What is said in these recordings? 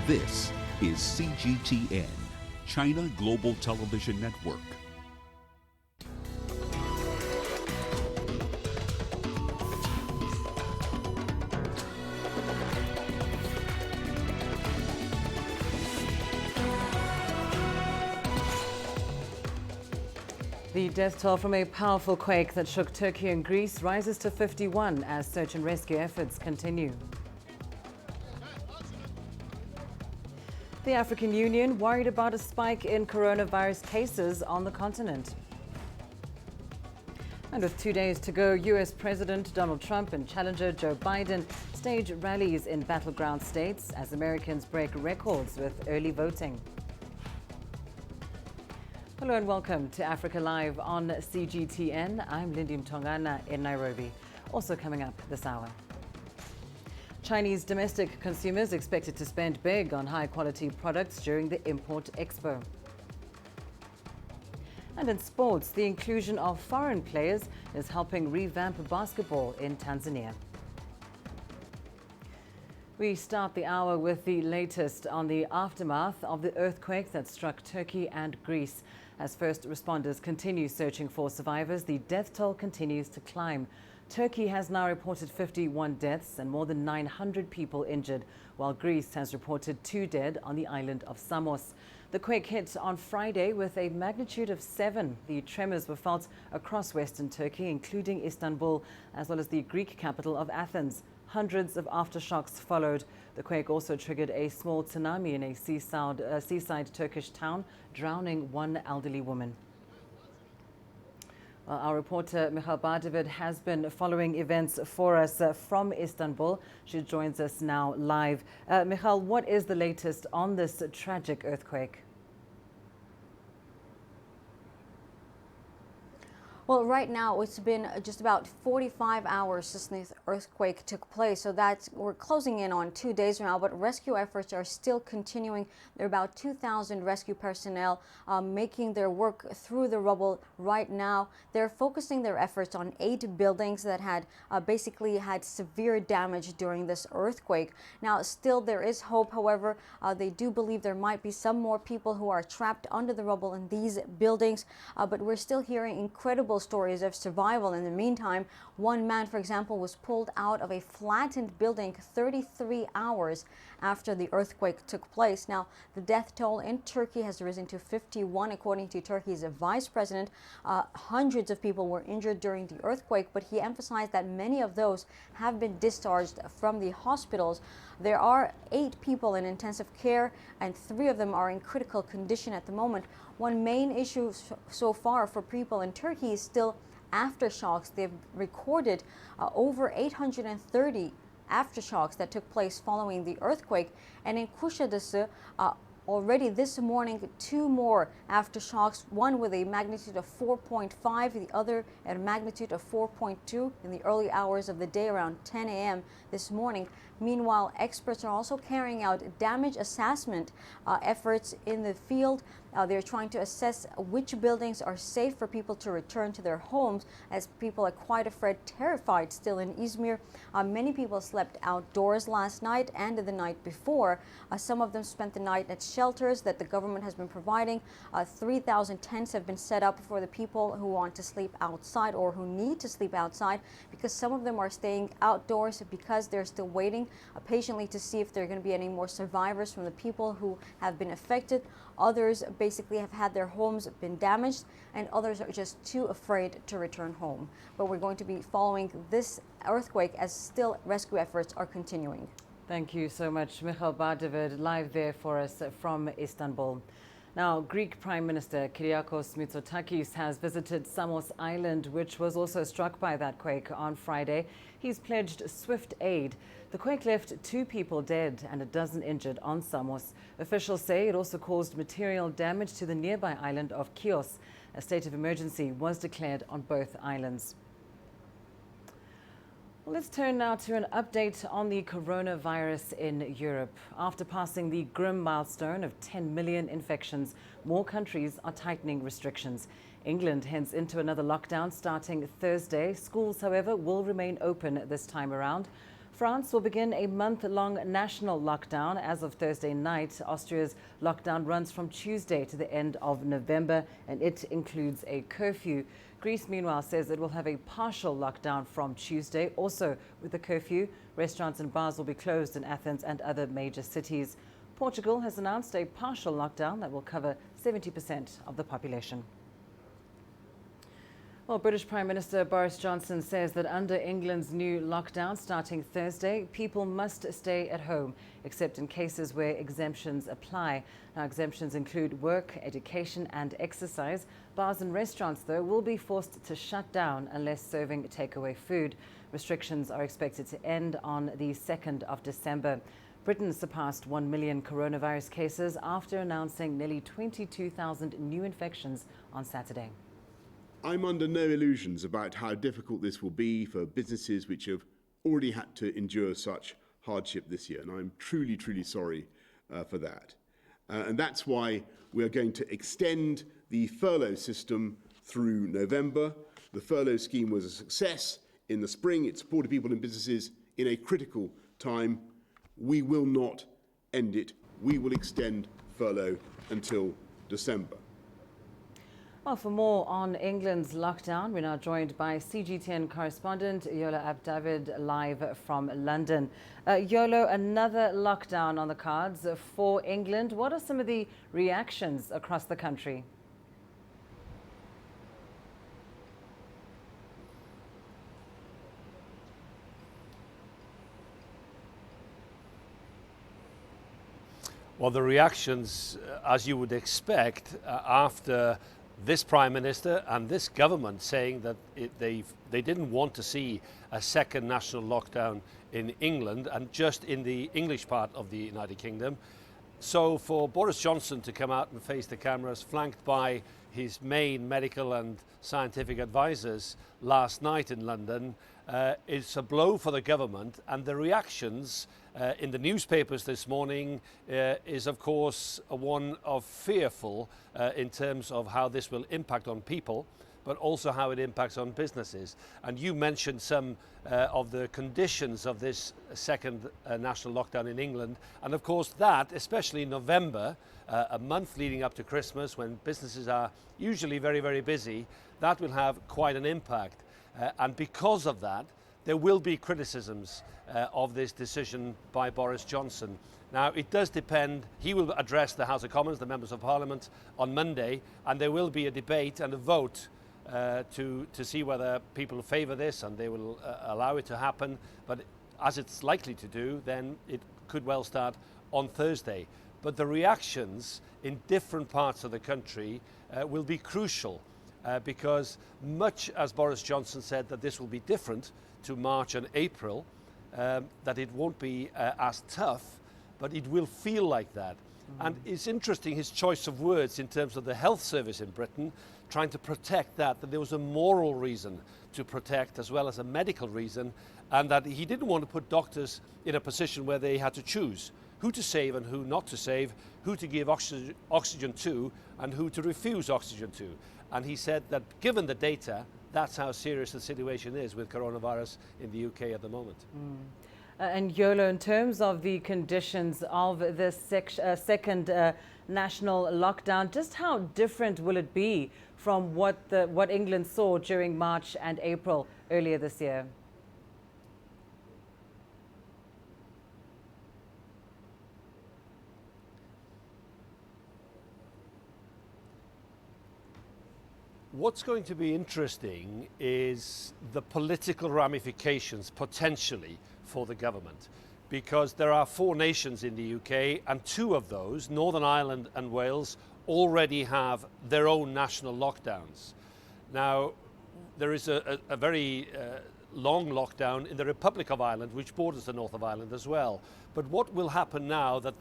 This is CGTN, China Global Television Network. The death toll from a powerful quake that shook Turkey and Greece rises to 51 as search and rescue efforts continue. The African Union worried about a spike in coronavirus cases on the continent. And with 2 days to go, U.S. President Donald Trump and challenger Joe Biden stage rallies in battleground states as Americans break records with early voting. Hello and welcome to Africa Live on CGTN. I'm Lindy Mtongana in Nairobi. Also coming up this hour. Chinese domestic consumers expected to spend big on high-quality products during the Import Expo. And in sports, the inclusion of foreign players is helping revamp basketball in Tanzania. We start the hour with the latest on the aftermath of the earthquake that struck Turkey and Greece. As first responders continue searching for survivors, the death toll continues to climb. Turkey has now reported 51 deaths and more than 900 people injured, while Greece has reported 2 dead on the island of Samos. The quake hit on Friday with a magnitude of 7. The tremors were felt across western Turkey, including Istanbul, as well as the Greek capital of Athens. Hundreds of aftershocks followed. The quake also triggered a small tsunami in a seaside Turkish town, drowning one elderly woman. Well, our reporter Michal Bardavid has been following events for us from Istanbul. She joins us now live. Michal, what is the latest on this tragic earthquake? Well, right now it's been just about 45 hours since the earthquake took place, so we're closing in on 2 days now, but rescue efforts are still continuing. There are about 2,000 rescue personnel making their work through the rubble right now. They're focusing their efforts on 8 buildings that had basically had severe damage during this earthquake. Now, still there is hope. However, they do believe there might be some more people who are trapped under the rubble in these buildings, but we're still hearing incredible stories of survival. In the meantime, one man, for example, was pulled out of a flattened building 33 hours after the earthquake took place. Now, the death toll in Turkey has risen to 51, according to Turkey's vice president. Hundreds of people were injured during the earthquake, but he emphasized that many of those have been discharged from the hospitals. There are 8 people in intensive care, and 3 of them are in critical condition at the moment. One main issue so far for people in Turkey is still aftershocks. They've recorded over 830 aftershocks that took place following the earthquake. And in Kuşadası, already this morning, 2 more aftershocks, one with a magnitude of 4.5, the other at a magnitude of 4.2 in the early hours of the day around 10 a.m. this morning. Meanwhile, experts are also carrying out damage assessment efforts in the field. They're trying to assess which buildings are safe for people to return to their homes, as people are quite afraid, terrified still in Izmir. Many people slept outdoors last night and the night before. Some of them spent the night at shelters that the government has been providing. 3,000 tents have been set up for the people who want to sleep outside or who need to sleep outside, because some of them are staying outdoors because they're still waiting patiently to see if there are going to be any more survivors from the people who have been affected. Others basically have had their homes been damaged, and others are just too afraid to return home. But we're going to be following this earthquake as still rescue efforts are continuing. Thank you so much, Michal Bardavid, live there for us from Istanbul. Now, Greek Prime Minister Kyriakos Mitsotakis has visited Samos Island, which was also struck by that quake on Friday. He's pledged swift aid. The quake left 2 people dead and a dozen injured on Samos. Officials say it also caused material damage to the nearby island of Chios. A state of emergency was declared on both islands. Well, let's turn now to an update on the coronavirus in Europe. After passing the grim milestone of 10 million infections, more countries are tightening restrictions. England heads into another lockdown starting Thursday. Schools, however, will remain open this time around. France will begin a month-long national lockdown as of Thursday night. Austria's lockdown runs from Tuesday to the end of November, and it includes a curfew. Greece, meanwhile, says it will have a partial lockdown from Tuesday, also with a curfew. Restaurants and bars will be closed in Athens and other major cities. Portugal has announced a partial lockdown that will cover 70% of the population. Well, British Prime Minister Boris Johnson says that under England's new lockdown starting Thursday, people must stay at home, except in cases where exemptions apply. Now, exemptions include work, education and exercise. Bars and restaurants, though, will be forced to shut down unless serving takeaway food. Restrictions are expected to end on the 2nd of December. Britain surpassed 1 million coronavirus cases after announcing nearly 22,000 new infections on Saturday. I'm under no illusions about how difficult this will be for businesses which have already had to endure such hardship this year, and I'm truly, truly sorry for that. And that's why we are going to extend the furlough system through November. The furlough scheme was a success in the spring. It supported people and businesses in a critical time. We will not end it. We will extend furlough until December. Well, for more on England's lockdown, we're now joined by CGTN correspondent Yolo Abdavid live from London. Yolo, another lockdown on the cards for England. What are some of the reactions across the country? Well, the reactions, as you would expect, after this Prime Minister and this government saying that they didn't want to see a second national lockdown in England and just in the English part of the United Kingdom. So for Boris Johnson to come out and face the cameras, flanked by his main medical and scientific advisors last night in London, is a blow for the government, and the reactions in the newspapers this morning is of course one of fearful in terms of how this will impact on people, but also how it impacts on businesses. And you mentioned some of the conditions of this second national lockdown in England, and of course that, especially in November, a month leading up to Christmas when businesses are usually very, very busy, that will have quite an impact. And because of that, there will be criticisms of this decision by Boris Johnson. Now, it does depend. He will address the House of Commons, the members of Parliament, on Monday, and there will be a debate and a vote to see whether people favour this and they will allow it to happen. But as it's likely to do, then it could well start on Thursday. But the reactions in different parts of the country will be crucial because much as Boris Johnson said that this will be different to March and April, that it won't be as tough, but it will feel like that. And it's interesting his choice of words in terms of the health service in Britain, trying to protect that there was a moral reason to protect as well as a medical reason, and that he didn't want to put doctors in a position where they had to choose who to save and who not to save, who to give oxygen to and who to refuse oxygen to. And he said that given the data, that's how serious the situation is with coronavirus in the UK at the moment. And Yolo, in terms of the conditions of this second national lockdown, just how different will it be from what England saw during March and April earlier this year? What's going to be interesting is the political ramifications potentially for the government, because there are 4 nations in the UK and 2 of those, Northern Ireland and Wales, already have their own national lockdowns. Now, there is a very long lockdown in the Republic of Ireland, which borders the north of Ireland as well. But what will happen now that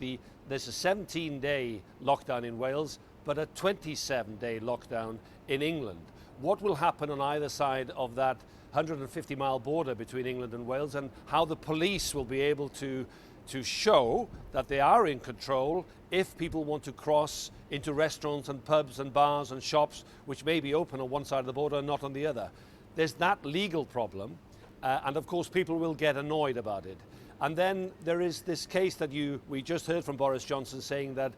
there's a 17-day lockdown in Wales, but a 27-day lockdown in England? What will happen on either side of that 150-mile border between England and Wales, and how the police will be able to show that they are in control if people want to cross into restaurants and pubs and bars and shops which may be open on one side of the border and not on the other. There's that legal problem, and of course people will get annoyed about it. And then there is this case that we just heard from Boris Johnson saying that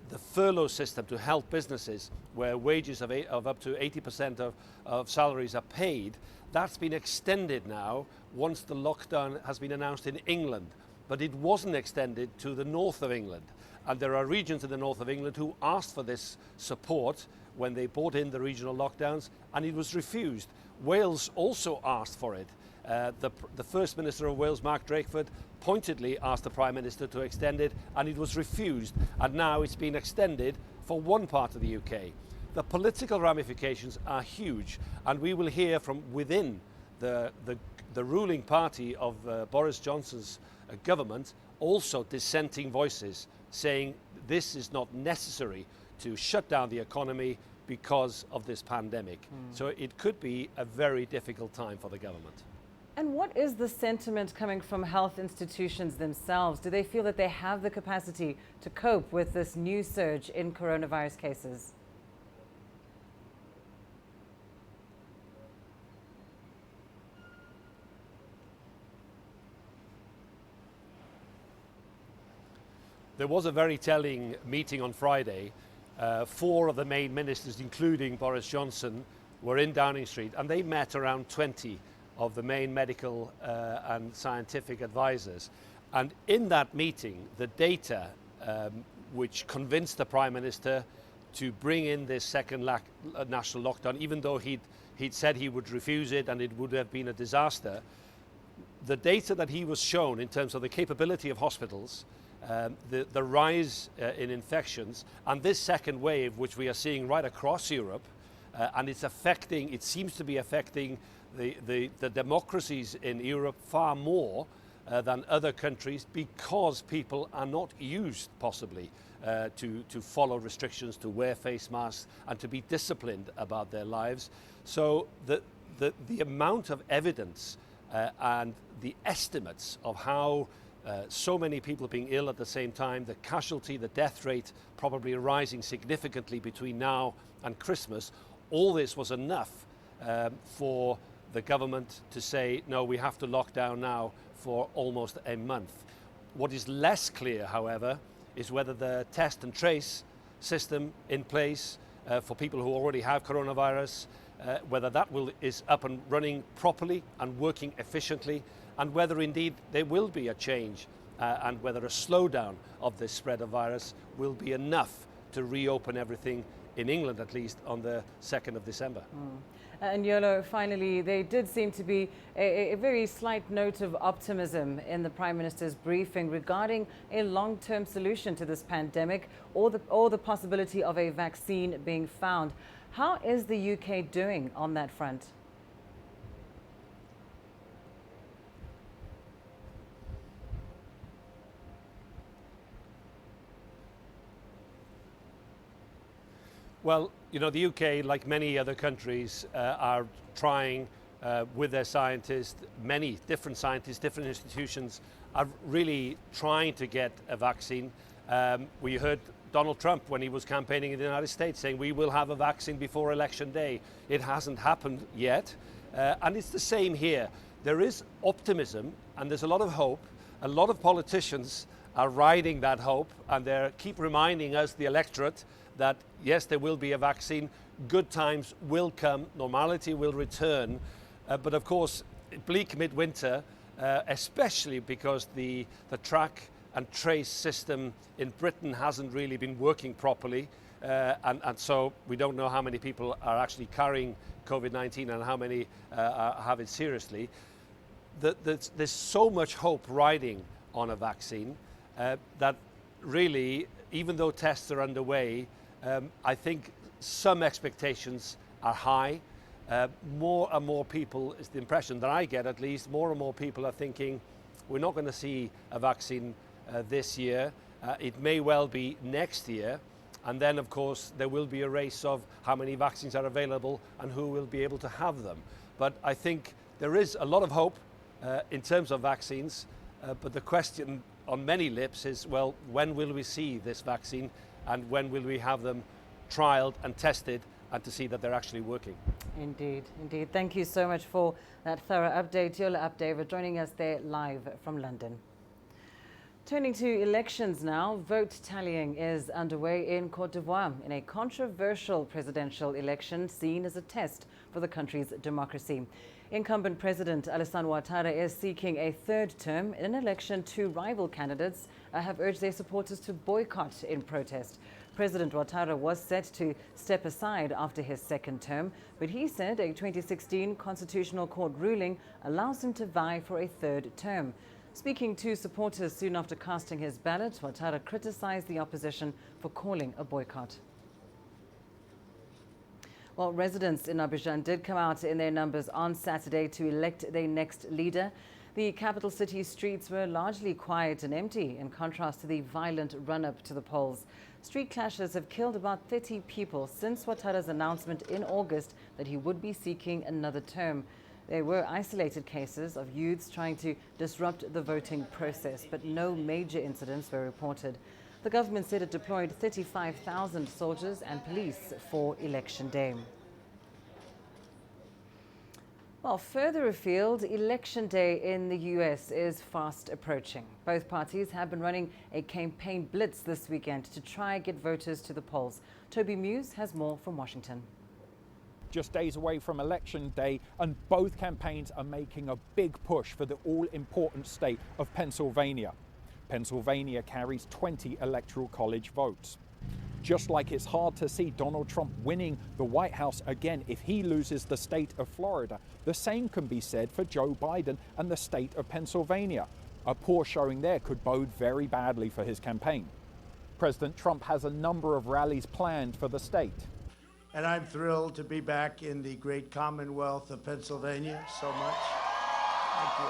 the furlough system to help businesses where wages of up to 80% of salaries are paid, that's been extended now once the lockdown has been announced in England. But it wasn't extended to the north of England. And there are regions in the north of England who asked for this support when they brought in the regional lockdowns, and it was refused. Wales also asked for it. The First Minister of Wales, Mark Drakeford, pointedly asked the Prime Minister to extend it, and it was refused. And now it's been extended for one part of the UK. The political ramifications are huge, and we will hear from within the ruling party of Boris Johnson's government also dissenting voices saying this is not necessary to shut down the economy because of this pandemic. So it could be a very difficult time for the government. And what is the sentiment coming from health institutions themselves? Do they feel that they have the capacity to cope with this new surge in coronavirus cases? There was a very telling meeting on Friday. 4 of the main ministers, including Boris Johnson, were in Downing Street, and they met around 20 of the main medical and scientific advisors. And in that meeting, the data which convinced the Prime Minister to bring in this second national lockdown, even though he'd said he would refuse it and it would have been a disaster, the data that he was shown in terms of the capability of hospitals, the rise in infections, and this second wave, which we are seeing right across Europe, and it seems to be affecting the democracies in Europe far more than other countries, because people are not used possibly to follow restrictions, to wear face masks, and to be disciplined about their lives. So the amount of evidence and the estimates of how so many people being ill at the same time, the casualty, the death rate probably rising significantly between now and Christmas, all this was enough for the government to say, no, we have to lock down now for almost a month. What is less clear, however, is whether the test and trace system in place for people who already have coronavirus, whether that is up and running properly and working efficiently, and whether indeed there will be a change and whether a slowdown of this spread of virus will be enough to reopen everything, in England at least, on the 2nd of December. And Yolo, finally, there did seem to be a very slight note of optimism in the Prime Minister's briefing regarding a long-term solution to this pandemic, or the possibility of a vaccine being found. How is the UK doing on that front? Well, you know, the UK, like many other countries, are trying with their scientists, many different scientists, different institutions, are really trying to get a vaccine. We heard Donald Trump, when he was campaigning in the United States, saying we will have a vaccine before Election Day. It hasn't happened yet. And it's the same here. There is optimism and there's a lot of hope. A lot of politicians are riding that hope, and they keep reminding us, the electorate, that yes, there will be a vaccine, good times will come, normality will return. But of course, bleak midwinter, especially because the track and trace system in Britain hasn't really been working properly. And so we don't know how many people are actually carrying COVID-19 and how many have it seriously. There's so much hope riding on a vaccine that really, even though tests are underway, I think some expectations are high. More and more people, is the impression that I get at least, more and more people are thinking we're not going to see a vaccine this year. It may well be next year. And then, of course, there will be a race of how many vaccines are available and who will be able to have them. But I think there is a lot of hope in terms of vaccines. But the question on many lips is, well, when will we see this vaccine, and when will we have them trialed and tested and to see that they're actually working. Indeed, indeed. Thank you so much for that thorough update. Yola David joining us there live from London. Turning to elections now, vote tallying is underway in Cote d'Ivoire in a controversial presidential election seen as a test for the country's democracy. Incumbent President Alassane Ouattara is seeking a third term in an election. Two rival candidates have urged their supporters to boycott in protest. President Ouattara was set to step aside after his second term, but he said a 2016 Constitutional Court ruling allows him to vie for a third term. Speaking to supporters soon after casting his ballot, Ouattara criticized the opposition for calling a boycott. Well, residents in Abidjan did come out in their numbers on Saturday to elect their next leader. The capital city streets were largely quiet and empty, in contrast to the violent run-up to the polls. Street clashes have killed about 30 people since Ouattara's announcement in August that he would be seeking another term. There were isolated cases of youths trying to disrupt the voting process, but no major incidents were reported. The government said it deployed 35,000 soldiers and police for Election Day. Well, further afield, Election Day in the US is fast approaching. Both parties have been running a campaign blitz this weekend to try and get voters to the polls. Toby Muse has more from Washington. Just days away from Election Day, and both campaigns are making a big push for the all-important state of Pennsylvania. Pennsylvania carries 20 electoral college votes. Just like it's hard to see Donald Trump winning the White House again if he loses the state of Florida, the same can be said for Joe Biden and the state of Pennsylvania. A poor showing there could bode very badly for his campaign. President Trump has a number of rallies planned for the state. And I'm thrilled to be back in the great Commonwealth of Pennsylvania so much. Thank you.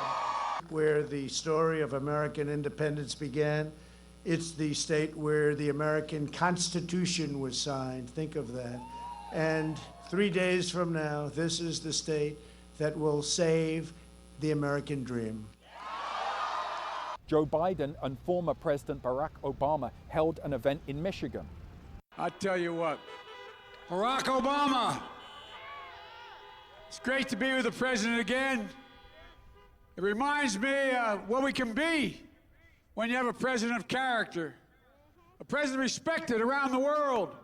Where the story of American independence began. It's the state where the American Constitution was signed. Think of that. And 3 days from now, this is the state that will save the American dream. Joe Biden and former President Barack Obama held an event in Michigan. I tell you what, Barack Obama, it's great to be with the president again. It reminds me what we can be when you have a president of character, a president respected around the world,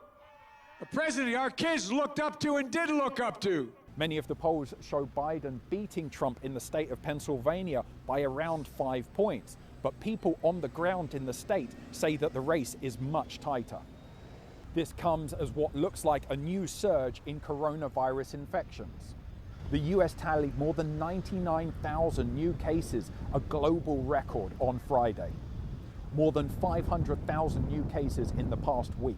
a president our kids looked up to and did look up to. Many of the polls show Biden beating Trump in the state of Pennsylvania by around 5 points, but people on the ground in the state say that the race is much tighter. This comes as what looks like a new surge in coronavirus infections. The US tallied more than 99,000 new cases, a global record on Friday. More than 500,000 new cases in the past week.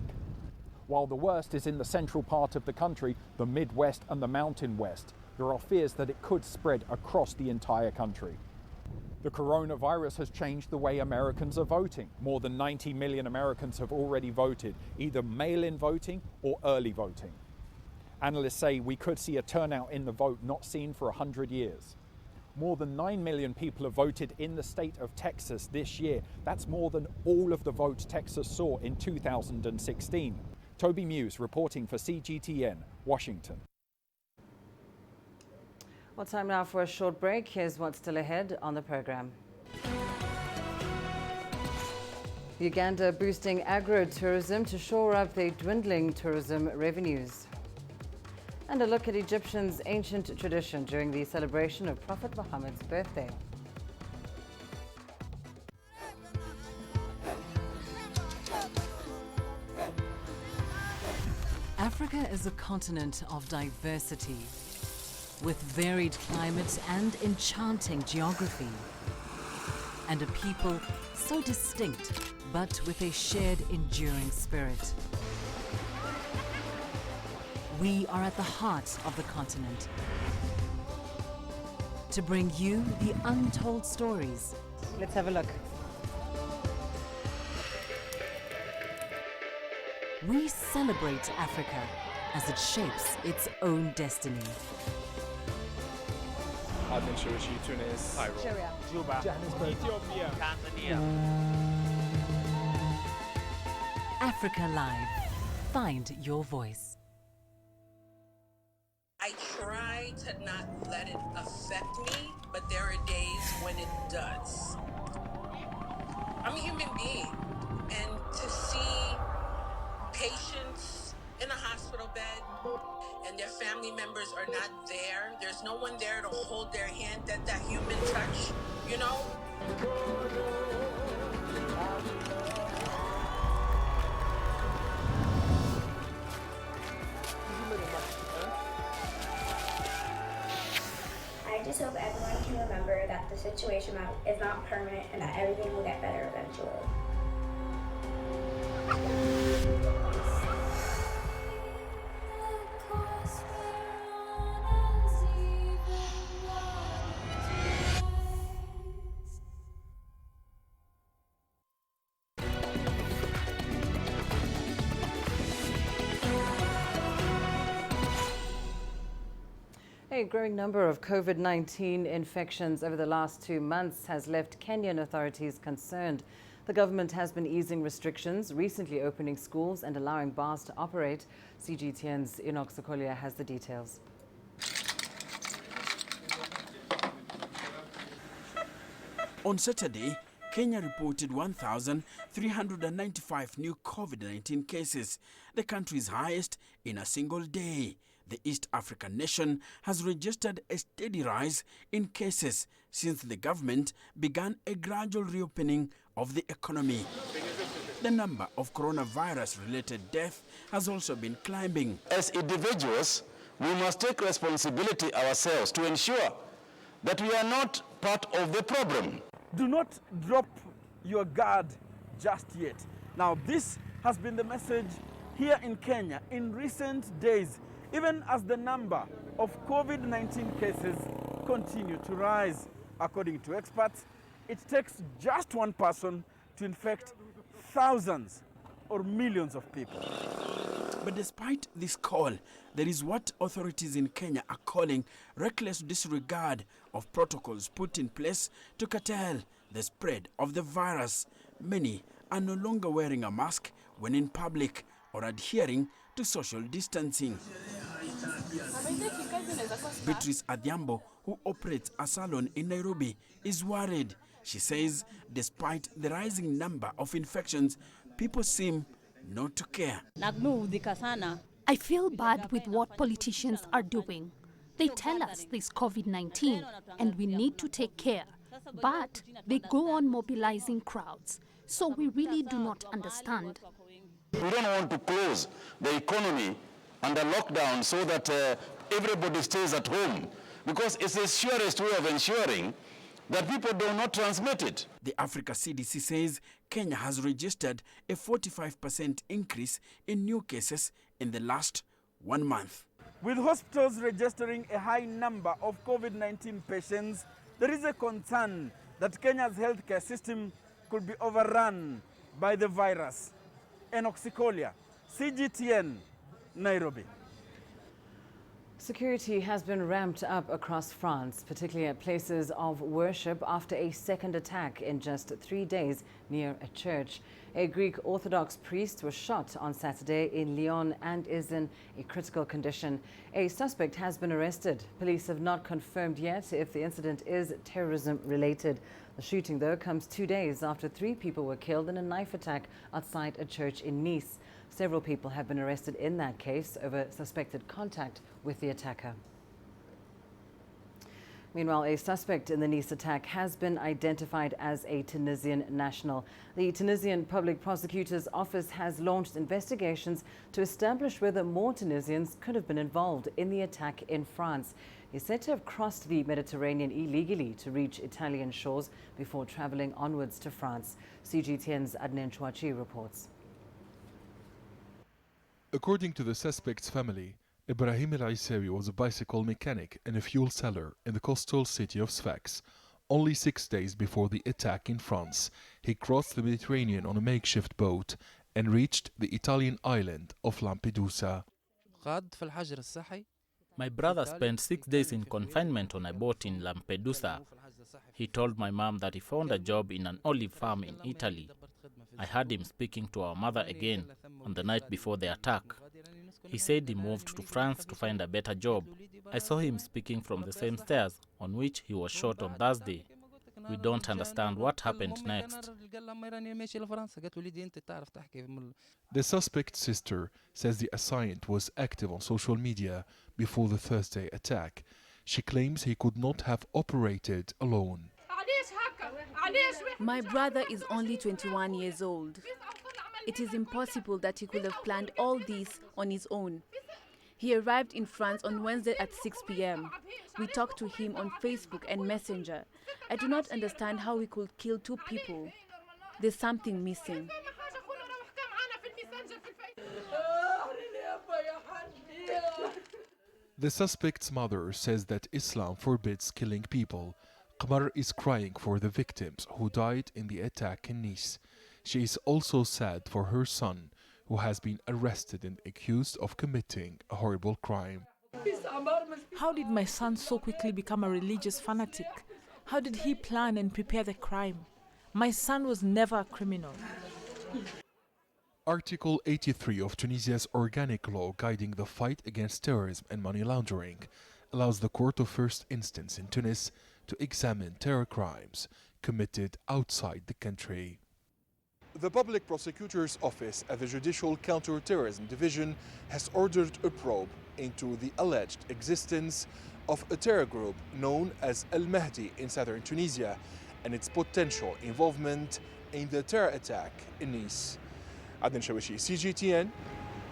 While the worst is in the central part of the country, the Midwest and the Mountain West, there are fears that it could spread across the entire country. The coronavirus has changed the way Americans are voting. More than 90 million Americans have already voted, either mail-in voting or early voting. Analysts say we could see a turnout in the vote not seen for 100 years. More than 9 million people have voted in the state of Texas this year. That's more than all of the votes Texas saw in 2016. Toby Muse reporting for CGTN, Washington. Well, time now for a short break. Here's what's still ahead on the program. Uganda boosting agro-tourism to shore up their dwindling tourism revenues. And a look at Egyptians' ancient tradition during the celebration of Prophet Muhammad's birthday. Africa is a continent of diversity, with varied climates and enchanting geography, and a people so distinct, but with a shared enduring spirit. We are at the heart of the continent to bring you the untold stories. Let's have a look. We celebrate Africa as it shapes its own destiny. Tunis, Cairo, Juba, Ethiopia, Tanzania. Africa Live. Find your voice. to not let it affect me, but there are days when it does. I'm a human being, and to see patients in a hospital bed and their family members are not there, there's no one there to hold their hand, that human touch, you know? I just hope everyone can remember that the situation is not permanent and that everything will get better eventually. A growing number of COVID-19 infections over the last 2 months has left Kenyan authorities concerned. The government has been easing restrictions, recently opening schools and allowing bars to operate. CGTN's Enoch Sokolia has the details. On Saturday, Kenya reported 1,395 new COVID-19 cases, the country's highest in a single day. The East African nation has registered a steady rise in cases since the government began a gradual reopening of the economy. The number of coronavirus-related deaths has also been climbing. As individuals, we must take responsibility ourselves to ensure that we are not part of the problem. Do not drop your guard just yet. Now, this has been the message here in Kenya in recent days, even as the number of COVID-19 cases continue to rise. According to experts, it takes just one person to infect thousands or millions of people. But despite this call, there is what authorities in Kenya are calling reckless disregard of protocols put in place to curtail the spread of the virus. Many are no longer wearing a mask when in public or adhering to social distancing. Beatrice Adhiambo, who operates a salon in Nairobi, is worried. She says despite the rising number of infections, people seem not to care. I feel bad with what politicians are doing. They tell us there's COVID-19 and we need to take care, but they go on mobilizing crowds. So we really do not understand. We don't want to close the economy under lockdown so that everybody stays at home, because it's the surest way of ensuring that people do not transmit it. The Africa CDC says Kenya has registered a 45% increase in new cases in the last 1 month. With hospitals registering a high number of COVID-19 patients, there is a concern that Kenya's healthcare system could be overrun by the virus. Enoch Sokolia, CGTN, Nairobi. Security has been ramped up across France, particularly at places of worship, after a second attack in just 3 days near a church. A Greek Orthodox priest was shot on Saturday in Lyon and is in a critical condition. A suspect has been arrested. Police have not confirmed yet if the incident is terrorism-related. The shooting, though, comes 2 days after 3 people were killed in a knife attack outside a church in Nice. Several people have been arrested in that case over suspected contact with the attacker. Meanwhile, a suspect in the Nice attack has been identified as a Tunisian national. The Tunisian Public Prosecutor's Office has launched investigations to establish whether more Tunisians could have been involved in the attack in France. He's said to have crossed the Mediterranean illegally to reach Italian shores before traveling onwards to France. CGTN's Adnan Chouachi reports. According to the suspect's family, Ibrahim El-Aisawi was a bicycle mechanic and a fuel seller in the coastal city of Sfax. Only 6 days before the attack in France, he crossed the Mediterranean on a makeshift boat and reached the Italian island of Lampedusa. My brother spent 6 days in confinement on a boat in Lampedusa. He told my mom that he found a job in an olive farm in Italy. I heard him speaking to our mother again on the night before the attack. He said he moved to France to find a better job I saw him speaking from the same stairs on which he was shot on Thursday. We don't understand what happened next. The suspect's sister says the assailant was active on social media before the Thursday attack. She claims he could not have operated alone. My brother is only 21 years old. It is impossible that he could have planned all this on his own. He arrived in France on Wednesday at 6 p.m. We talked to him on Facebook and Messenger. I do not understand how he could kill two people. There's something missing. The suspect's mother says that Islam forbids killing people. Qamar is crying for the victims who died in the attack in Nice. She is also sad for her son, who has been arrested and accused of committing a horrible crime. How did my son so quickly become a religious fanatic? How did he plan and prepare the crime? My son was never a criminal. Article 83 of Tunisia's organic law guiding the fight against terrorism and money laundering allows the Court of First Instance in Tunis to examine terror crimes committed outside the country. The Public Prosecutor's Office at the Judicial Counter-Terrorism Division has ordered a probe into the alleged existence of a terror group known as Al Mahdi in southern Tunisia and its potential involvement in the terror attack in Nice. Adnan Shawishi, CGTN,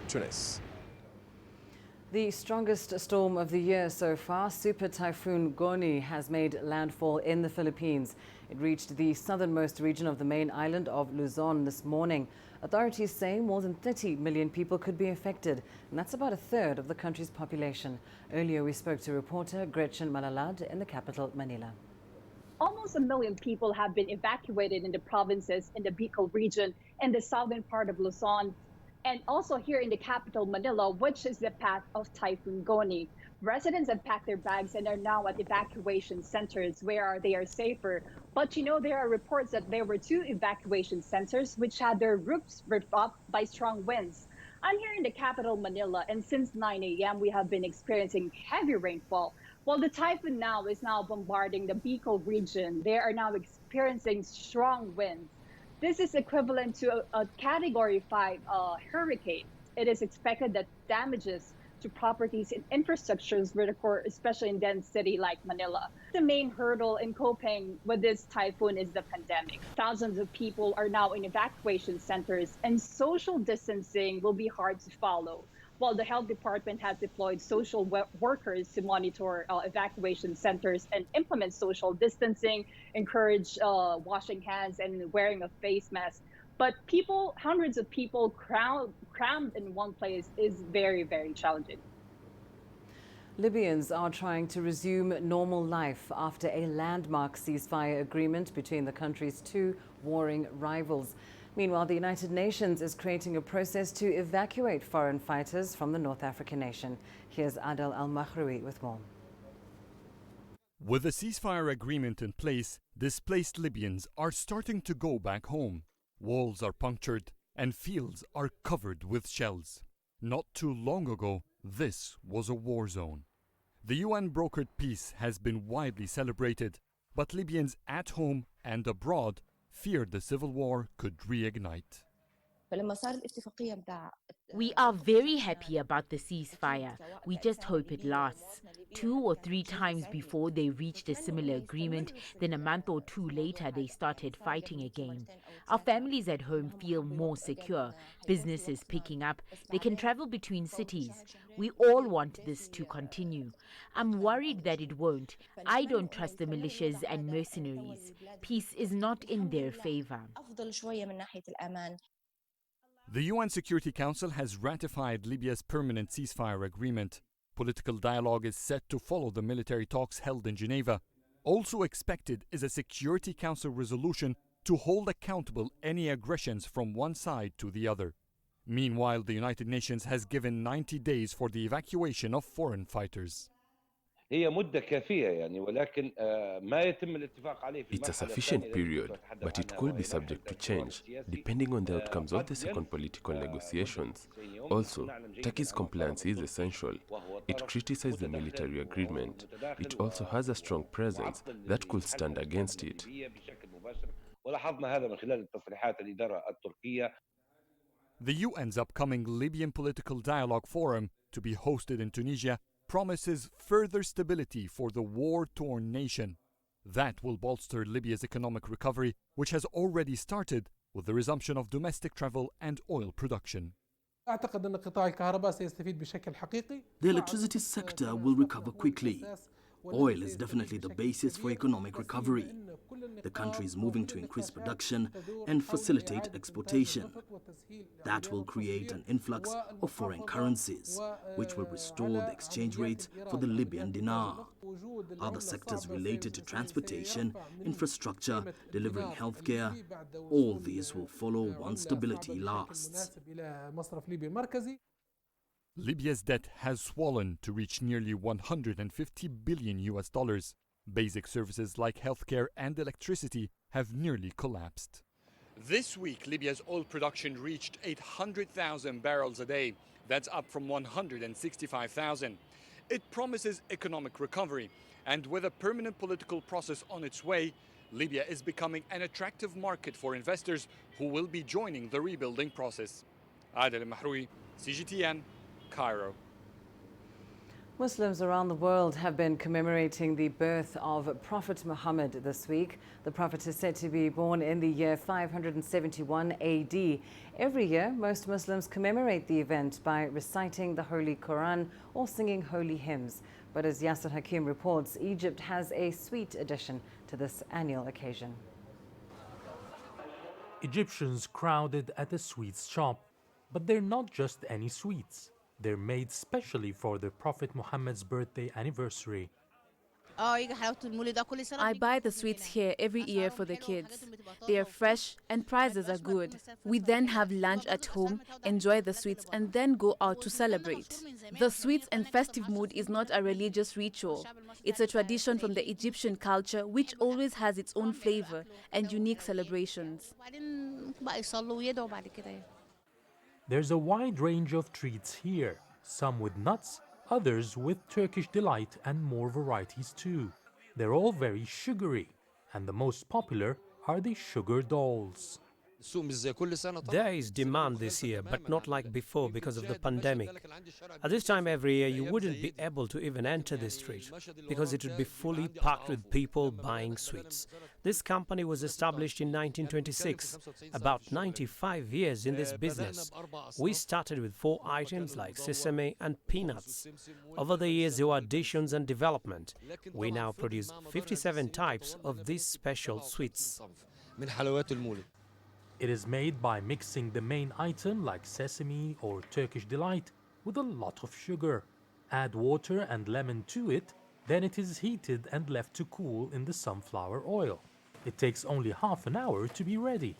Tunis. The strongest storm of the year so far, Super Typhoon GONI, has made landfall in the Philippines. It reached the southernmost region of the main island of Luzon this morning. Authorities say more than 30 million people could be affected, and that's about a third of the country's population. Earlier, we spoke to reporter Gretchen Malalad in the capital, Manila. Almost 1 million people have been evacuated in the provinces in the Bicol region and the southern part of Luzon, and also here in the capital, Manila, which is the path of Typhoon GONI. Residents have packed their bags and are now at evacuation centers where they are safer. But you know, there are reports that there were 2 evacuation centers which had their roofs ripped off by strong winds. I'm here in the capital, Manila, and since 9 a.m. we have been experiencing heavy rainfall. While the typhoon now is bombarding the Bicol region, they are now experiencing strong winds. This is equivalent to a Category 5 hurricane. It is expected that damages to properties and infrastructures will occur, especially in dense city like Manila. The main hurdle in coping with this typhoon is the pandemic. Thousands of people are now in evacuation centers, and social distancing will be hard to follow. While the health department has deployed social workers to monitor evacuation centers and implement social distancing, encourage washing hands and wearing a face mask. But hundreds of people crammed in one place is very, very challenging. Libyans are trying to resume normal life after a landmark ceasefire agreement between the country's 2 warring rivals. Meanwhile, the United Nations is creating a process to evacuate foreign fighters from the North African nation. Here's Adel Al-Mahraoui with more. With a ceasefire agreement in place, displaced Libyans are starting to go back home. Walls are punctured and fields are covered with shells. Not too long ago, this was a war zone. The UN-brokered peace has been widely celebrated, but Libyans at home and abroad feared the civil war could reignite. We are very happy about the ceasefire. We just hope it lasts. 2 or 3 times before they reached a similar agreement, then a month or 2 later they started fighting again. Our families at home feel more secure. Business is picking up. They can travel between cities. We all want this to continue. I'm worried that it won't. I don't trust the militias and mercenaries. Peace is not in their favor. The UN Security Council has ratified Libya's permanent ceasefire agreement. Political dialogue is set to follow the military talks held in Geneva. Also expected is a Security Council resolution to hold accountable any aggressions from one side to the other. Meanwhile, the United Nations has given 90 days for the evacuation of foreign fighters. It's a sufficient period, but it could be subject to change, depending on the outcomes of the second political negotiations. Also, Turkey's compliance is essential. It criticized the military agreement. It also has a strong presence that could stand against it. The UN's upcoming Libyan Political Dialogue Forum, to be hosted in Tunisia, promises further stability for the war-torn nation. That will bolster Libya's economic recovery, which has already started with the resumption of domestic travel and oil production. The electricity sector will recover quickly. Oil is definitely the basis for economic recovery. The country is moving to increase production and facilitate exportation. That will create an influx of foreign currencies, which will restore the exchange rate for the Libyan dinar. Other sectors related to transportation, infrastructure, delivering healthcare, all these will follow once stability lasts. Libya's debt has swollen to reach nearly $150 billion. Basic services like healthcare and electricity have nearly collapsed. This week, Libya's oil production reached 800,000 barrels a day. That's up from 165,000. It promises economic recovery, and with a permanent political process on its way, Libya is becoming an attractive market for investors who will be joining the rebuilding process. Adel Mahroui, CGTN, Cairo. Muslims around the world have been commemorating the birth of Prophet Muhammad this week. The Prophet is said to be born in the year 571 AD. Every year, most Muslims commemorate the event by reciting the Holy Quran or singing holy hymns. But as Yasser Hakim reports, Egypt has a sweet addition to this annual occasion. Egyptians crowded at a sweets shop, but they're not just any sweets. They're made specially for the Prophet Muhammad's birthday anniversary. I buy the sweets here every year for the kids. They are fresh and prices are good. We then have lunch at home, enjoy the sweets, and then go out to celebrate. The sweets and festive mood is not a religious ritual. It's a tradition from the Egyptian culture, which always has its own flavor and unique celebrations. There's a wide range of treats here, some with nuts, others with Turkish delight, and more varieties too. They're all very sugary, and the most popular are the sugar dolls. There is demand this year, but not like before because of the pandemic. At this time every year, you wouldn't be able to even enter the street because it would be fully packed with people buying sweets. This company was established in 1926, about 95 years in this business. We started with 4 items like sesame and peanuts. Over the years, there were additions and development. We now produce 57 types of these special sweets. It is made by mixing the main item like sesame or Turkish delight with a lot of sugar. Add water and lemon to it, then it is heated and left to cool in the sunflower oil. It takes only half an hour to be ready.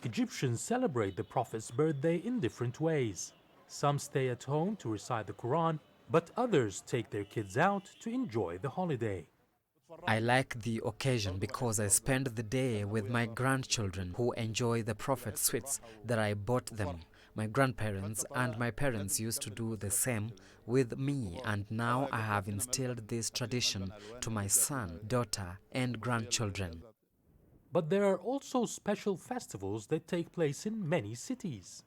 Egyptians celebrate the Prophet's birthday in different ways. Some stay at home to recite the Quran, but others take their kids out to enjoy the holiday. I like the occasion because I spend the day with my grandchildren who enjoy the Prophet's sweets that I bought them. My grandparents and my parents used to do the same with me, and now I have instilled this tradition to my son, daughter, and grandchildren. But there are also special festivals that take place in many cities.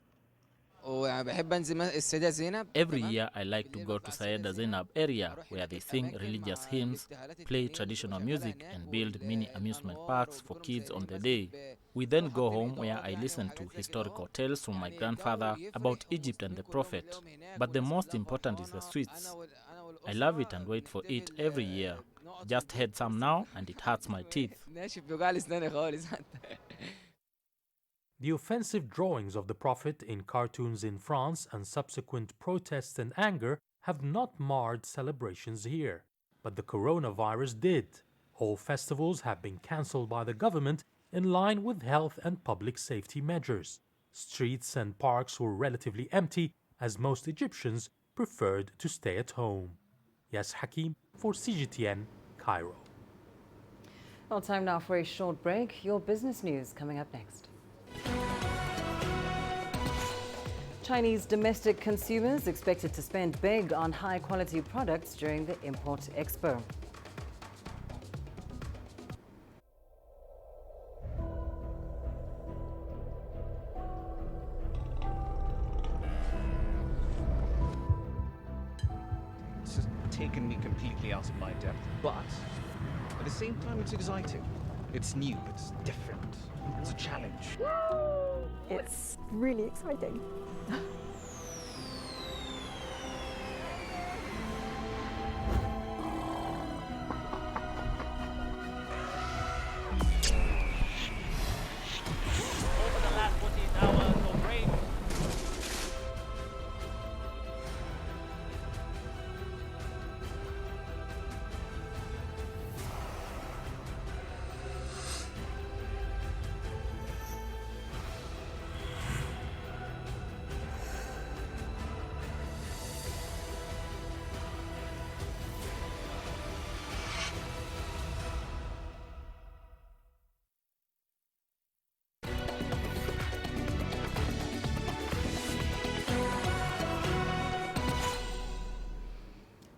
Every year I like to go to Sayeda Zainab area where they sing religious hymns, play traditional music and build mini amusement parks for kids on the day. We then go home where I listen to historical tales from my grandfather about Egypt and the Prophet. But the most important is the sweets. I love it and wait for it every year. Just had some now and it hurts my teeth. The offensive drawings of the Prophet in cartoons in France and subsequent protests and anger have not marred celebrations here. But the coronavirus did. All festivals have been cancelled by the government in line with health and public safety measures. Streets and parks were relatively empty as most Egyptians preferred to stay at home. Yes, Hakim, for CGTN, Cairo. Well, time now for a short break. Your business news coming up next. Chinese domestic consumers expected to spend big on high-quality products during the Import Expo. This has taken me completely out of my depth, but at the same time it's exciting. It's new, it's different, it's a challenge. It's really exciting.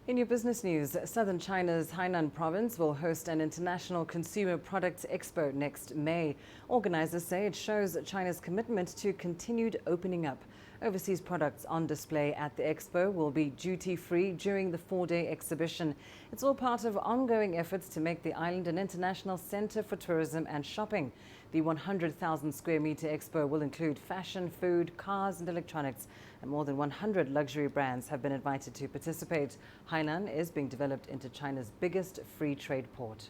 In your business news, southern China's Hainan province will host an international consumer products expo next May. Organizers say it shows China's commitment to continued opening up. Overseas products on display at the expo will be duty-free during the 4-day exhibition. It's all part of ongoing efforts to make the island an international center for tourism and shopping. The 100,000 square meter expo will include fashion, food, cars and electronics, and more than 100 luxury brands have been invited to participate. Hainan is being developed into China's biggest free trade port.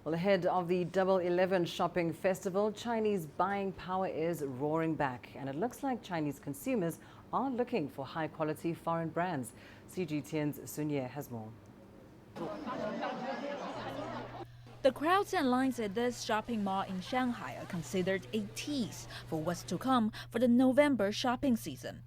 Well, ahead of the Double 11 shopping festival, Chinese buying power is roaring back, and it looks like Chinese consumers are looking for high-quality foreign brands. CGTN's Sunye has more. The crowds and lines at this shopping mall in Shanghai are considered a tease for what's to come for the November shopping season.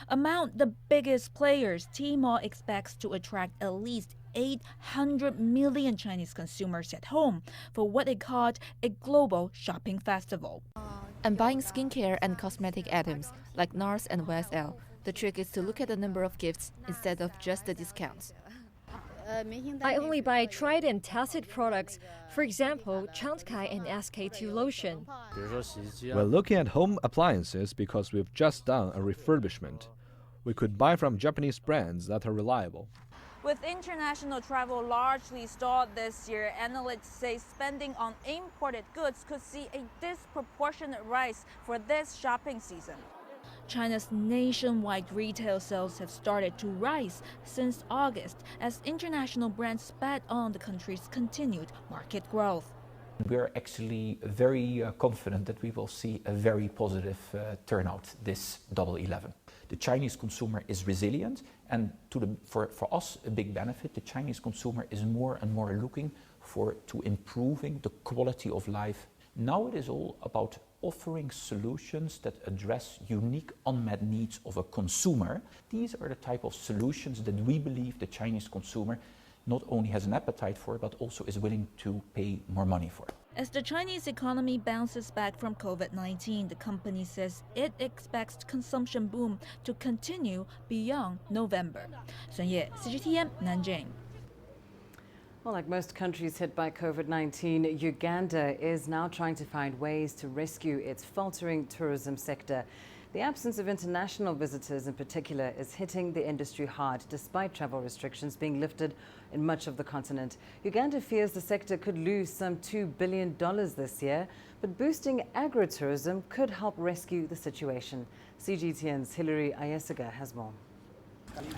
Among the biggest players, Tmall expects to attract at least 800 million Chinese consumers at home for what it called a global shopping festival. I'm buying skincare and cosmetic items like NARS and YSL. The trick is to look at the number of gifts instead of just the discounts. I only buy tried and tested products, for example, Chantecaille and SK2 lotion. We're looking at home appliances because we've just done a refurbishment. We could buy from Japanese brands that are reliable. With international travel largely stalled this year, analysts say spending on imported goods could see a disproportionate rise for this shopping season. China's nationwide retail sales have started to rise since August as international brands sped on the country's continued market growth. We're actually very confident that we will see a very positive turnout this Double 11. The Chinese consumer is resilient, and for us a big benefit. The Chinese consumer is more and more looking to improving the quality of life. Now it is all about offering solutions that address unique unmet needs of a consumer. These are the type of solutions that we believe the Chinese consumer not only has an appetite for, but also is willing to pay more money for. As the Chinese economy bounces back from COVID-19, the company says it expects consumption boom to continue beyond November. Sun Ye, CGTN, Nanjing. Well, like most countries hit by COVID-19, Uganda is now trying to find ways to rescue its faltering tourism sector. The absence of international visitors in particular is hitting the industry hard, despite travel restrictions being lifted in much of the continent. Uganda fears the sector could lose some $2 billion this year, but boosting agro-tourism could help rescue the situation. CGTN's Hilary Ayesiga has more.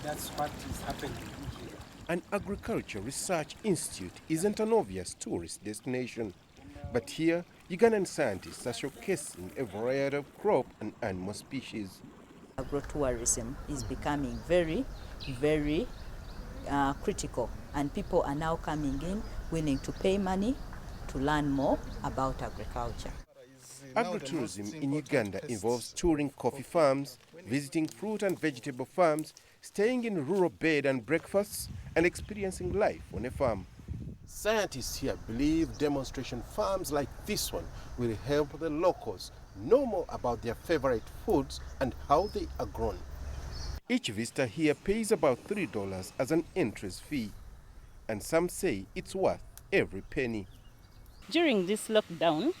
That's what is happening here. An agriculture research institute isn't an obvious tourist destination, but here Ugandan scientists are showcasing a variety of crop and animal species. Agro-tourism is becoming very critical, and people are now coming in willing to pay money to learn more about agriculture. Agro-tourism in Uganda involves touring coffee farms, visiting fruit and vegetable farms, staying in rural bed and breakfasts, and experiencing life on a farm. Scientists here believe demonstration farms like this one will help the locals know more about their favorite foods and how they are grown. Each visitor here pays about $3 as an entrance fee, and some say it's worth every penny. During this lockdown,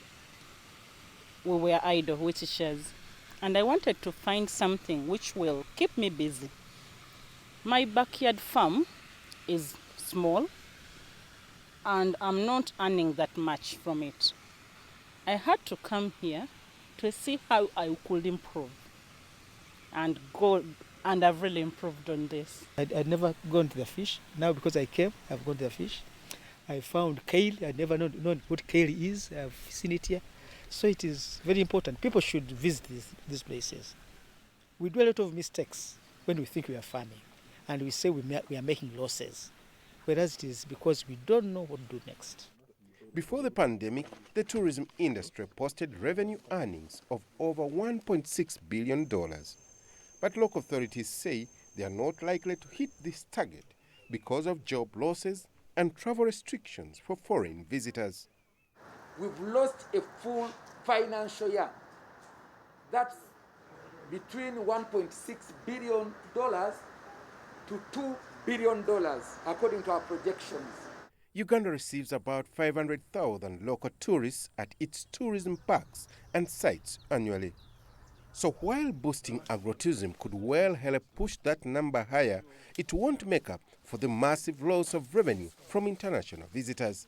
we were idle, which is, and I wanted to find something which will keep me busy. My backyard farm is small, and I'm not earning that much from it. I had to come here to see how I could improve, and I've really improved on this. I'd never gone to the fish. Now because I came, I've gone to the fish. I found kale. I'd never known what kale is. I've seen it here. So it is very important. People should visit these places. We do a lot of mistakes when we think we are farming, and we say we are making losses, whereas it is because we don't know what to do next. Before the pandemic, the tourism industry posted revenue earnings of over $1.6 billion. But local authorities say they are not likely to hit this target because of job losses and travel restrictions for foreign visitors. We've lost a full financial year. That's between $1.6 billion to $2 billion, according to our projections. Uganda receives about 500,000 local tourists at its tourism parks and sites annually. So while boosting agro-tourism could well help push that number higher, it won't make up for the massive loss of revenue from international visitors.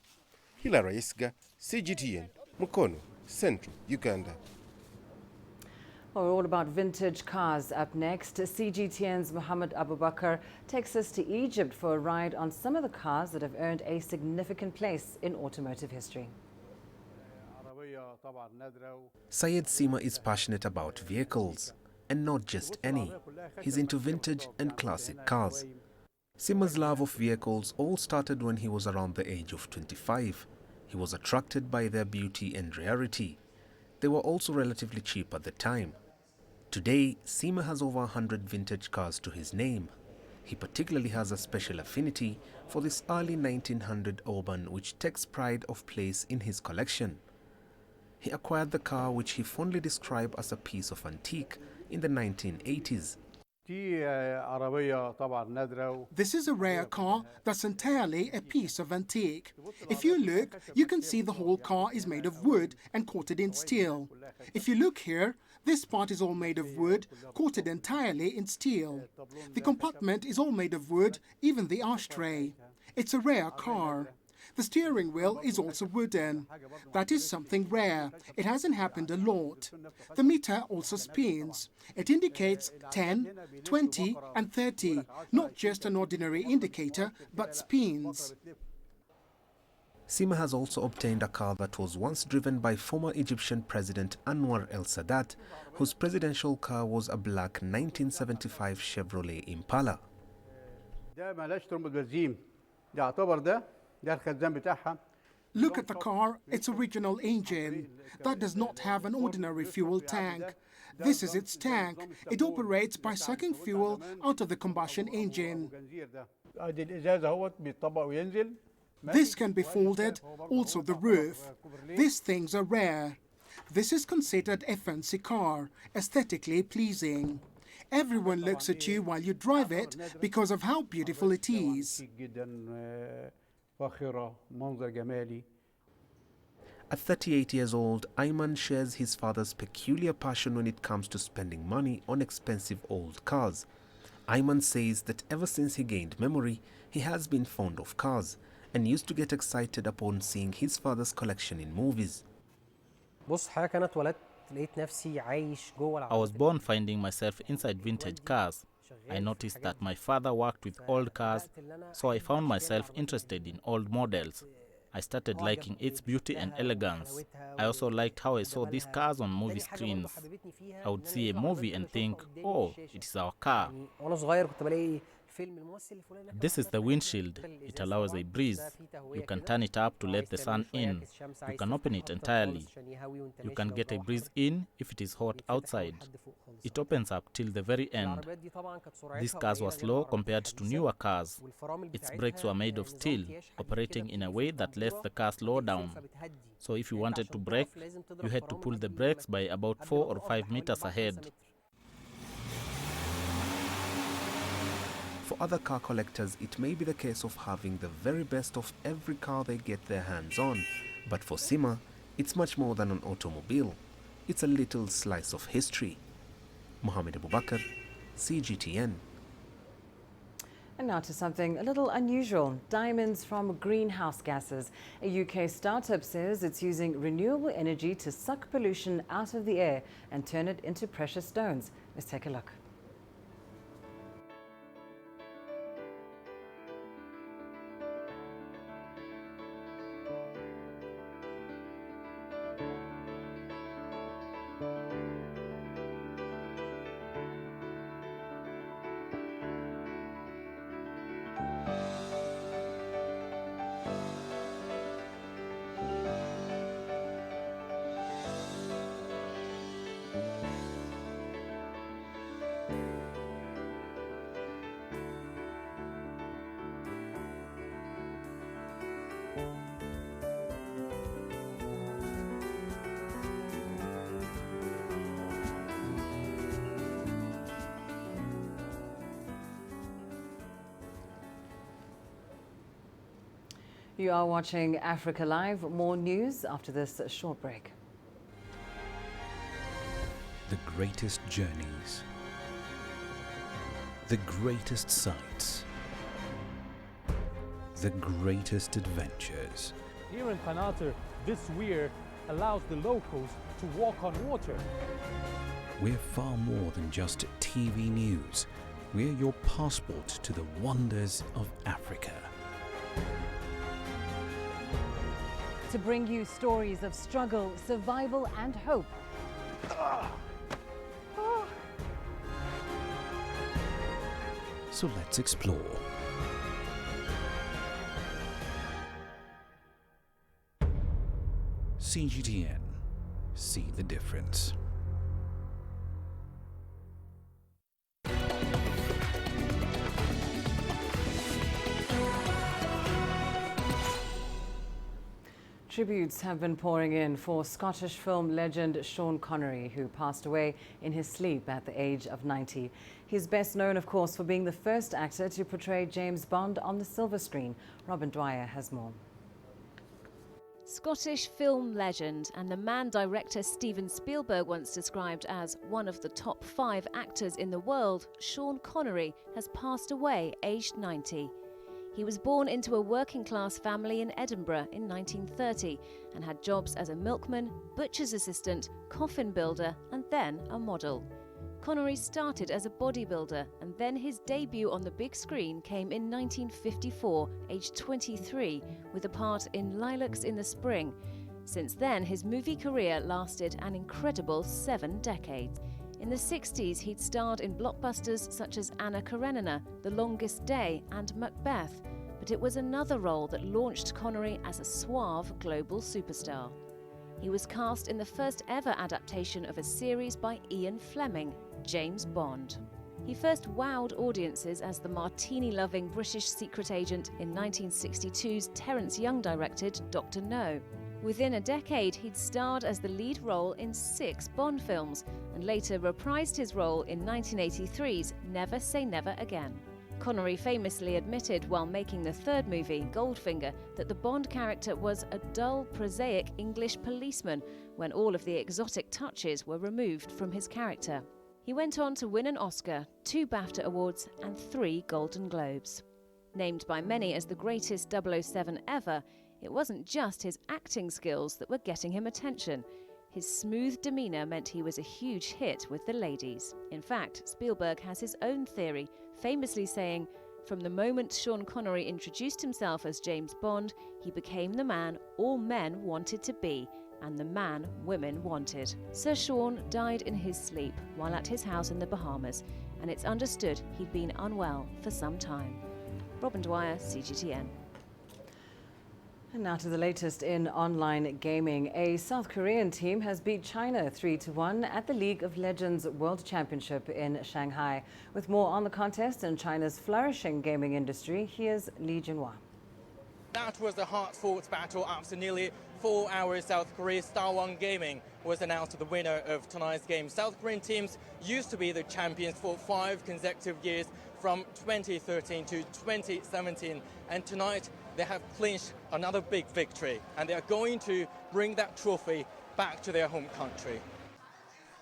Hilary Isga, CGTN, Mukono, Central Uganda. Well, we're all about vintage cars up next. CGTN's Mohammed Abubakar takes us to Egypt for a ride on some of the cars that have earned a significant place in automotive history. Syed Sima is passionate about vehicles, and not just any. He's into vintage and classic cars. Sima's love of vehicles all started when he was around the age of 25. He was attracted by their beauty and rarity. They were also relatively cheap at the time. Today, Sima has over 100 vintage cars to his name. He particularly has a special affinity for this early 1900 Urban, which takes pride of place in his collection. He acquired the car, which he fondly described as a piece of antique, in the 1980s. This is a rare car that's entirely a piece of antique. If you look, you can see the whole car is made of wood and coated in steel. If you look here, this part is all made of wood, coated entirely in steel. The compartment is all made of wood, even the ashtray. It's a rare car. The steering wheel is also wooden. That is something rare. It hasn't happened a lot. The meter also spins. It indicates 10, 20 and 30, not just an ordinary indicator, but spins. Sima has also obtained a car that was once driven by former Egyptian President Anwar el-Sadat, whose presidential car was a black 1975 Chevrolet Impala. Look at the car, its original engine. That does not have an ordinary fuel tank. This is its tank. It operates by sucking fuel out of the combustion engine. This can be folded, also the roof. These things are rare. This is considered a fancy car, aesthetically pleasing. Everyone looks at you while you drive it because of how beautiful it is. At 38 years old, Ayman shares his father's peculiar passion when it comes to spending money on expensive old cars. Ayman says that ever since he gained memory, he has been fond of cars and used to get excited upon seeing his father's collection in movies. I was born finding myself inside vintage cars. I noticed that my father worked with old cars, so I found myself interested in old models. I started liking its beauty and elegance. I also liked how I saw these cars on movie screens. I would see a movie and think, oh, it is our car. This is the windshield. It allows a breeze. You can turn it up to let the sun in. You can open it entirely. You can get a breeze in if it is hot outside. It opens up till the very end. These cars were slow compared to newer cars. Its brakes were made of steel, operating in a way that lets the car slow down. So if you wanted to brake, you had to pull the brakes by about 4 or 5 meters ahead. For other car collectors, it may be the case of having the very best of every car they get their hands on. But for Sima, it's much more than an automobile. It's a little slice of history. Mohammed Abubakar, CGTN. And now to something a little unusual. Diamonds from greenhouse gases. A UK startup says it's using renewable energy to suck pollution out of the air and turn it into precious stones. Let's take a look. You are watching Africa Live. More news after this short break. The greatest journeys, the greatest sights, the greatest adventures. Here in Qanater, this weir allows the locals to walk on water. We're far more than just TV news. We're your passport to the wonders of Africa. To bring you stories of struggle, survival and hope. So let's explore. CGTN. See the difference. Tributes have been pouring in for Scottish film legend Sean Connery, who passed away in his sleep at the age of 90. He's best known, of course, for being the first actor to portray James Bond on the silver screen. Robin Dwyer has more. Scottish film legend and the man director Steven Spielberg once described as one of the top 5 actors in the world, Sean Connery has passed away aged 90. He was born into a working-class family in Edinburgh in 1930 and had jobs as a milkman, butcher's assistant, coffin builder and then a model. Connery started as a bodybuilder and then his debut on the big screen came in 1954, aged 23, with a part in Lilacs in the Spring. Since then, his movie career lasted an incredible 7 decades. In the 60s, he'd starred in blockbusters such as Anna Karenina, The Longest Day and Macbeth, but it was another role that launched Connery as a suave global superstar. He was cast in the first ever adaptation of a series by Ian Fleming, James Bond. He first wowed audiences as the martini-loving British secret agent in 1962's Terence Young-directed Dr. No. Within a decade, he'd starred as the lead role in 6 Bond films and later reprised his role in 1983's Never Say Never Again. Connery famously admitted while making the 3rd movie, Goldfinger, that the Bond character was a dull, prosaic English policeman when all of the exotic touches were removed from his character. He went on to win an Oscar, 2 BAFTA Awards and 3 Golden Globes. Named by many as the greatest 007 ever, it wasn't just his acting skills that were getting him attention. His smooth demeanour meant he was a huge hit with the ladies. In fact, Spielberg has his own theory, famously saying, "From the moment Sean Connery introduced himself as James Bond, he became the man all men wanted to be, and the man women wanted." Sir Sean died in his sleep while at his house in the Bahamas, and it's understood he'd been unwell for some time. Robin Dwyer, CGTN. And now to the latest in online gaming. A South Korean team has beat China 3-1 at the League of Legends World Championship in Shanghai. With more on the contest and China's flourishing gaming industry, here's Lee Junhua. That was a hard-fought battle. After nearly 4 hours, South Korea's Star One Gaming was announced the winner of tonight's game. South Korean teams used to be the champions for 5 consecutive years, from 2013 to 2017, and tonight they have clinched another big victory, and they are going to bring that trophy back to their home country.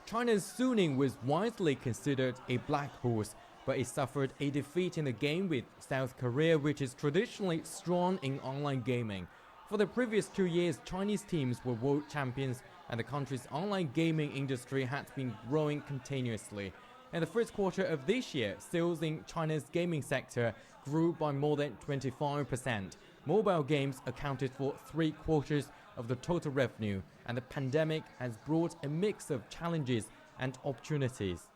China's Suning was widely considered a black horse, but it suffered a defeat in the game with South Korea, which is traditionally strong in online gaming. For the previous 2 years, Chinese teams were world champions, and the country's online gaming industry had been growing continuously. In the first quarter of this year, sales in China's gaming sector grew by more than 25%. Mobile games accounted for 3/4 of the total revenue, and the pandemic has brought a mix of challenges and opportunities.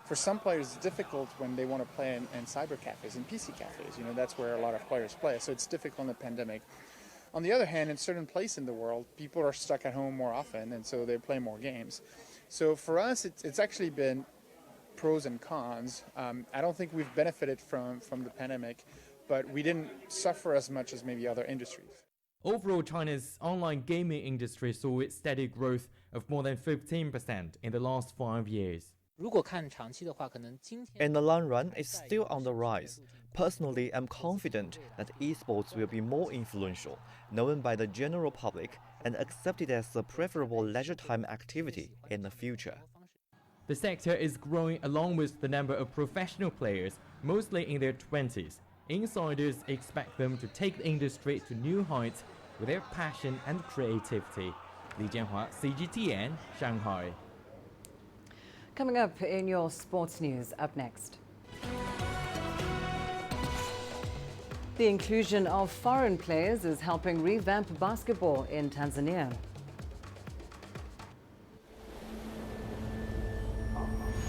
For some players, it's difficult when they want to play in cyber cafes and PC cafes. You know, that's where a lot of players play, so it's difficult in the pandemic. On the other hand, in certain places in the world, people are stuck at home more often, and so they play more games. So for us, it's actually been pros and cons. I don't think we've benefited from the pandemic, but we didn't suffer as much as maybe other industries. Overall, China's online gaming industry saw its steady growth of more than 15% in the last 5 years. In the long run, it's still on the rise. Personally, I'm confident that esports will be more influential, known by the general public, and accepted as a preferable leisure time activity in the future. The sector is growing along with the number of professional players, mostly in their 20s. Insiders expect them to take the industry to new heights with their passion and creativity. Li Jianhua, CGTN, Shanghai. Coming up in your sports news, up next. The inclusion of foreign players is helping revamp basketball in Tanzania.